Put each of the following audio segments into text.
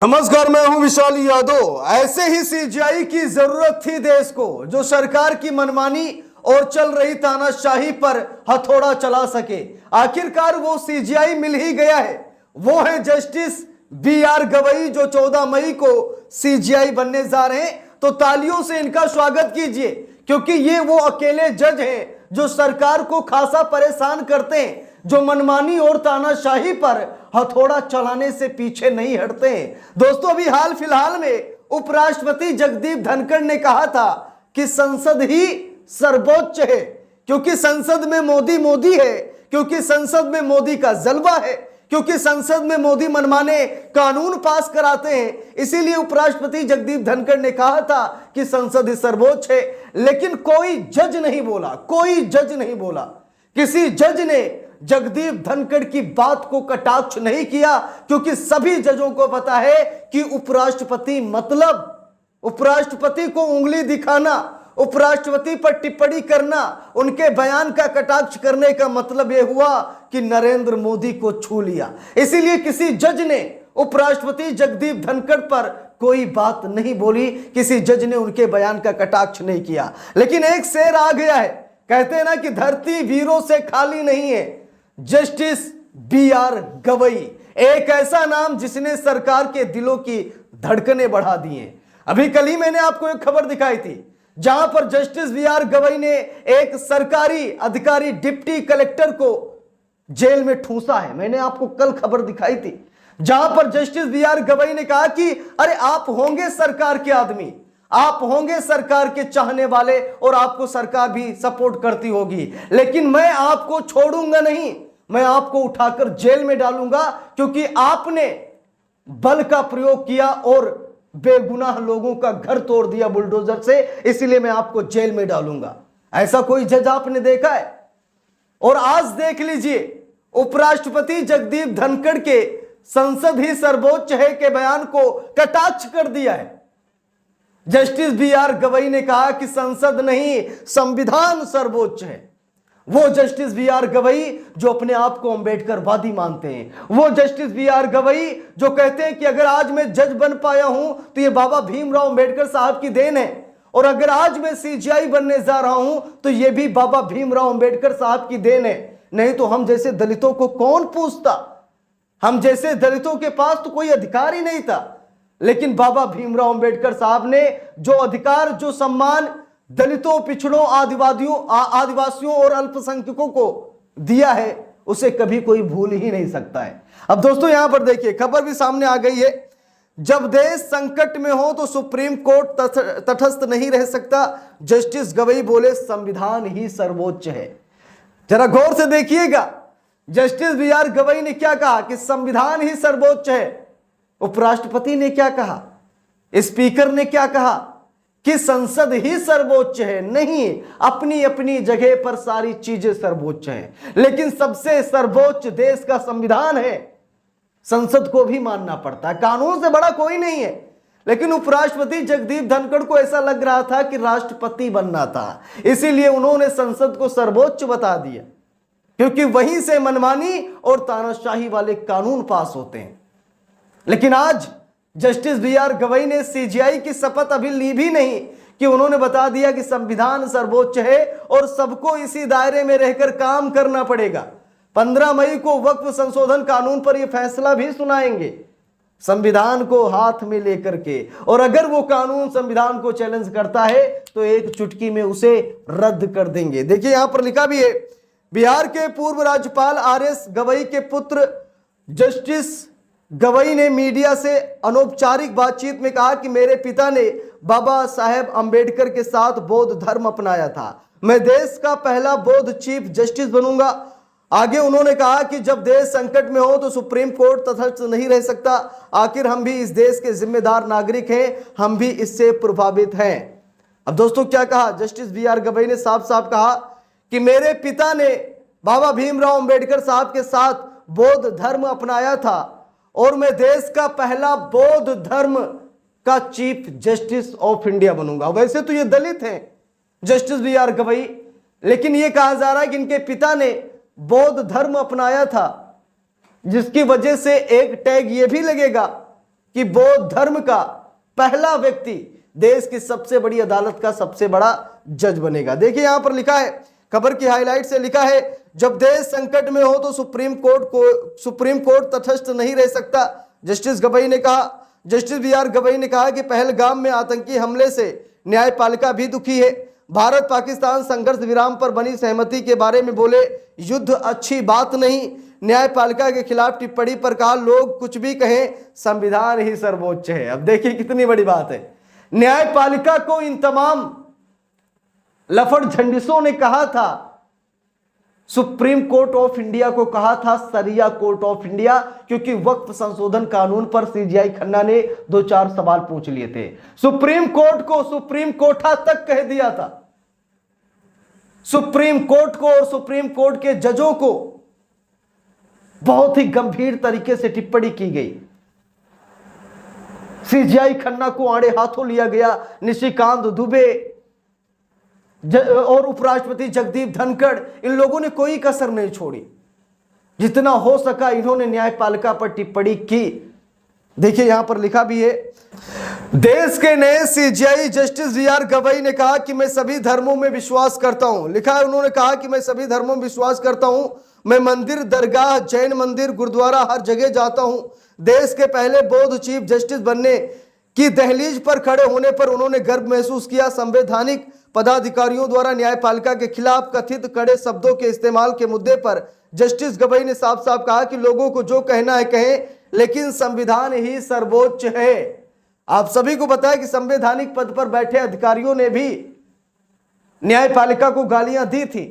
नमस्कार, मैं हूं विशाल यादव। ऐसे ही सीजीआई की जरूरत थी देश को, जो सरकार की मनमानी और चल रही तानाशाही पर हथौड़ा चला सके। आखिरकार वो सीजीआई मिल ही गया है। वो है जस्टिस बी.आर. गवई, जो 14 मई को सीजीआई बनने जा रहे हैं। तो तालियों से इनका स्वागत कीजिए, क्योंकि ये वो अकेले जज हैं जो सरकार को खासा परेशान करते हैं, जो मनमानी और तानाशाही पर हथौड़ा चलाने से पीछे नहीं हटते हैं। दोस्तों, अभी हाल फिलहाल में उपराष्ट्रपति जगदीप धनखड़ ने कहा था कि संसद ही सर्वोच्च है, क्योंकि संसद में मोदी मोदी है, क्योंकि संसद में मोदी का जलवा है, क्योंकि संसद में मोदी मनमाने कानून पास कराते हैं। इसीलिए उपराष्ट्रपति जगदीप धनखड़ ने कहा था कि संसद ही सर्वोच्च है। लेकिन कोई जज नहीं बोला, कोई जज नहीं बोला। किसी जज ने जगदीप धनखड़ की बात को कटाक्ष नहीं किया, क्योंकि सभी जजों को पता है कि उपराष्ट्रपति मतलब उपराष्ट्रपति को उंगली दिखाना, उपराष्ट्रपति पर टिप्पणी करना, उनके बयान का कटाक्ष करने का मतलब यह हुआ कि नरेंद्र मोदी को छू लिया। इसीलिए किसी जज ने उपराष्ट्रपति जगदीप धनखड़ पर कोई बात नहीं बोली, किसी जज ने उनके बयान का कटाक्ष नहीं किया। लेकिन एक शेर आ गया है, कहते हैं ना कि धरती वीरों से खाली नहीं है। Justice B R. गवई, एक ऐसा नाम जिसने सरकार के दिलों की धड़कनें बढ़ा दी हैं। अभी कल ही मैंने आपको एक खबर दिखाई थी, जहां पर जस्टिस बी.आर. गवई ने एक सरकारी अधिकारी डिप्टी कलेक्टर को जेल में ठूंसा है। मैंने आपको कल खबर दिखाई थी, जहां पर जस्टिस बी.आर. गवई ने कहा कि अरे आप होंगे सरकार के आदमी, आप होंगे सरकार के चाहने वाले और आपको सरकार भी सपोर्ट करती होगी, लेकिन मैं आपको छोड़ूंगा नहीं, मैं आपको उठाकर जेल में डालूंगा, क्योंकि आपने बल का प्रयोग किया और बेगुनाह लोगों का घर तोड़ दिया बुलडोजर से, इसलिए मैं आपको जेल में डालूंगा। ऐसा कोई जज आपने देखा है? और आज देख लीजिए, उपराष्ट्रपति जगदीप धनखड़ के संसद ही सर्वोच्च है के बयान को कटाक्ष कर दिया है। Justice B R. गवई ने कहा कि संसद नहीं, संविधान सर्वोच्च है। वो जस्टिस बी.आर. गवई जो अपने आप को अंबेडकरवादी मानते हैं, वो जस्टिस बी.आर. गवई जो कहते हैं कि अगर आज मैं जज बन पाया हूं तो ये बाबा भीमराव अंबेडकर साहब की देन है, और अगर आज मैं सीजीआई बनने जा रहा हूं तो ये भी बाबा भीमराव अंबेडकर साहब की देन है। नहीं तो हम जैसे दलितों को कौन पूछता? हम जैसे दलितों के पास तो कोई अधिकार ही नहीं था। लेकिन बाबा भीमराव अंबेडकर साहब ने जो अधिकार, जो सम्मान दलितों, पिछड़ों, आदिवासियों और अल्पसंख्यकों को दिया है, उसे कभी कोई भूल ही नहीं सकता है। अब दोस्तों, यहां पर देखिए, खबर भी सामने आ गई है। जब देश संकट में हो तो सुप्रीम कोर्ट तटस्थ नहीं रह सकता, जस्टिस गवई बोले संविधान ही सर्वोच्च है। जरा गौर से देखिएगा, जस्टिस बी.आर. गवई ने क्या कहा कि संविधान ही सर्वोच्च है। उपराष्ट्रपति ने क्या कहा, स्पीकर ने क्या कहा कि संसद ही सर्वोच्च है। नहीं, अपनी अपनी जगह पर सारी चीजें सर्वोच्च हैं, लेकिन सबसे सर्वोच्च देश का संविधान है। संसद को भी मानना पड़ता है, कानून से बड़ा कोई नहीं है। लेकिन उपराष्ट्रपति जगदीप धनखड़ को ऐसा लग रहा था कि राष्ट्रपति बनना था, इसीलिए उन्होंने संसद को सर्वोच्च बता दिया, क्योंकि वहीं से मनमानी और तानाशाही वाले कानून पास होते हैं। लेकिन आज जस्टिस बी.आर. गवई ने सीजीआई की शपथ अभी ली भी नहीं कि उन्होंने बता दिया कि संविधान सर्वोच्च है और सबको इसी दायरे में रहकर काम करना पड़ेगा। 15 मई को वक्फ संशोधन कानून पर यह फैसला भी सुनाएंगे, संविधान को हाथ में लेकर के। और अगर वो कानून संविधान को चैलेंज करता है तो एक चुटकी में उसे रद्द कर देंगे। देखिए, यहां पर लिखा भी है, बिहार के पूर्व राज्यपाल आर.एस. गवई के पुत्र जस्टिस गवई ने मीडिया से अनौपचारिक बातचीत में कहा कि मेरे पिता ने बाबा साहेब अंबेडकर के साथ बौद्ध धर्म अपनाया था। मैं देश का पहला बौद्ध चीफ जस्टिस बनूंगा। आगे उन्होंने कहा कि जब देश संकट में हो तो सुप्रीम कोर्ट तटस्थ नहीं रह सकता। आखिर हम भी इस देश के जिम्मेदार नागरिक हैं, हम भी इससे प्रभावित हैं। अब दोस्तों, क्या कहा जस्टिस बी.आर. गवई ने? साफ साफ कहा कि मेरे पिता ने बाबा भीमराव अंबेडकर साहब के साथ बौद्ध धर्म अपनाया था और मैं देश का पहला बौद्ध धर्म का चीफ जस्टिस ऑफ इंडिया बनूंगा। वैसे तो ये दलित हैं जस्टिस बी.आर. गवई, लेकिन ये कहा जा रहा है कि इनके पिता ने बौद्ध धर्म अपनाया था, जिसकी वजह से एक टैग ये भी लगेगा कि बौद्ध धर्म का पहला व्यक्ति देश की सबसे बड़ी अदालत का सबसे बड़ा जज बनेगा। देखिए यहां पर लिखा है, खबर की हाईलाइट से लिखा है, जब देश संकट में हो तो सुप्रीम कोर्ट तटस्थ नहीं रह सकता। जस्टिस बी आर गवई ने कहा कि पहलगाम में आतंकी हमले से न्यायपालिका भी दुखी है। भारत पाकिस्तान संघर्ष विराम पर बनी सहमति के बारे में बोले, युद्ध अच्छी बात नहीं। न्यायपालिका के खिलाफ टिप्पणी पर कहा, लोग कुछ भी कहें, संविधान ही सर्वोच्च है। अब देखिए कितनी बड़ी बात है। न्यायपालिका को इन तमाम लफड़ झंडिसों ने कहा था, सुप्रीम कोर्ट ऑफ इंडिया को कहा था सरिया कोर्ट ऑफ इंडिया, क्योंकि वक्फ संशोधन कानून पर सीजीआई खन्ना ने 2-4 सवाल पूछ लिए थे। सुप्रीम कोर्ट को सुप्रीम कोर्टा तक कह दिया था। सुप्रीम कोर्ट को और सुप्रीम कोर्ट के जजों को बहुत ही गंभीर तरीके से टिप्पणी की गई। सीजीआई खन्ना को आड़े हाथों लिया गया। निशिकांत दुबे और उपराष्ट्रपति जगदीप धनखड़, इन लोगों ने कोई कसर नहीं छोड़ी। जितना हो सका इन्होंने न्यायपालिका पर टिप्पणी की। देखिए यहां पर लिखा भी है, देश के नए CJI justice B R Gavai ने कहा कि मैं सभी धर्मों में विश्वास करता हूं। लिखा है, उन्होंने कहा कि मैं सभी धर्मों में विश्वास करता हूं। मैं मंदिर, दरगाह, जैन मंदिर, गुरुद्वारा हर जगह जाता हूं। देश के पहले बौद्ध चीफ जस्टिस बनने की दहलीज पर खड़े होने पर उन्होंने गर्व महसूस किया। संवैधानिक पदाधिकारियों द्वारा न्यायपालिका के खिलाफ कथित कड़े शब्दों के इस्तेमाल के मुद्दे पर जस्टिस गवई ने साफ साफ कहा कि लोगों को जो कहना है कहें, लेकिन संविधान ही सर्वोच्च है। आप सभी को पता है कि संवैधानिक पद पर बैठे अधिकारियों ने भी न्यायपालिका को गालियां दी थी,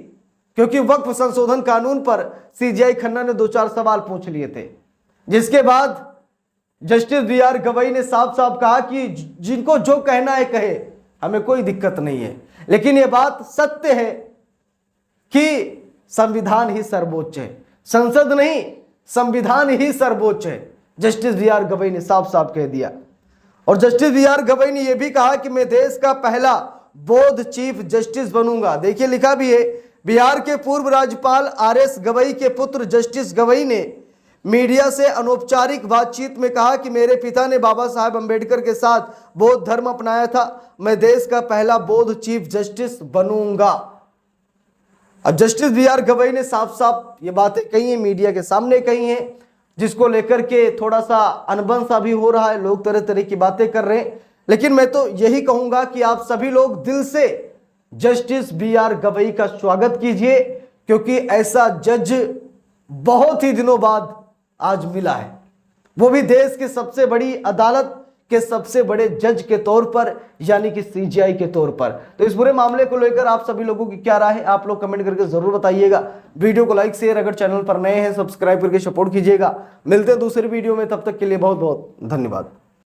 क्योंकि वक्फ संशोधन कानून पर सीजीआई खन्ना ने 2-4 सवाल पूछ लिए थे। जिसके बाद जस्टिस बी आर गवई ने साफ साफ कहा कि जिनको जो कहना है कहे, हमें कोई दिक्कत नहीं है, लेकिन यह बात सत्य है कि संविधान ही सर्वोच्च है, संसद नहीं, संविधान ही सर्वोच्च है। जस्टिस बी आर गवई ने साफ साफ कह दिया। और जस्टिस बी आर गवई ने यह भी कहा कि मैं देश का पहला बौद्ध चीफ जस्टिस बनूंगा। देखिए लिखा भी है, बिहार के पूर्व राज्यपाल RS गवई के पुत्र जस्टिस गवई ने मीडिया से अनौपचारिक बातचीत में कहा कि मेरे पिता ने बाबा साहेब अंबेडकर के साथ बौद्ध धर्म अपनाया था। मैं देश का पहला बौद्ध चीफ जस्टिस बनूंगा। अब जस्टिस बी आर गवई ने साफ साफ ये बातें कही हैं, मीडिया के सामने कही हैं, जिसको लेकर के थोड़ा सा अनबन सा भी हो रहा है। लोग तरह तरह की बातें कर रहे हैं, लेकिन मैं तो यही कहूंगा कि आप सभी लोग दिल से जस्टिस बी आर गवई का स्वागत कीजिए, क्योंकि ऐसा जज बहुत ही दिनों बाद आज मिला है, वो भी देश की सबसे बड़ी अदालत के सबसे बड़े जज के तौर पर, यानी कि सीजीआई के तौर पर। तो इस पूरे मामले को लेकर आप सभी लोगों की क्या राय है, आप लोग कमेंट करके जरूर बताइएगा। वीडियो को लाइक शेयर, अगर चैनल पर नए हैं सब्सक्राइब करके सपोर्ट कीजिएगा। मिलते हैं दूसरी वीडियो में, तब तक के लिए बहुत बहुत धन्यवाद।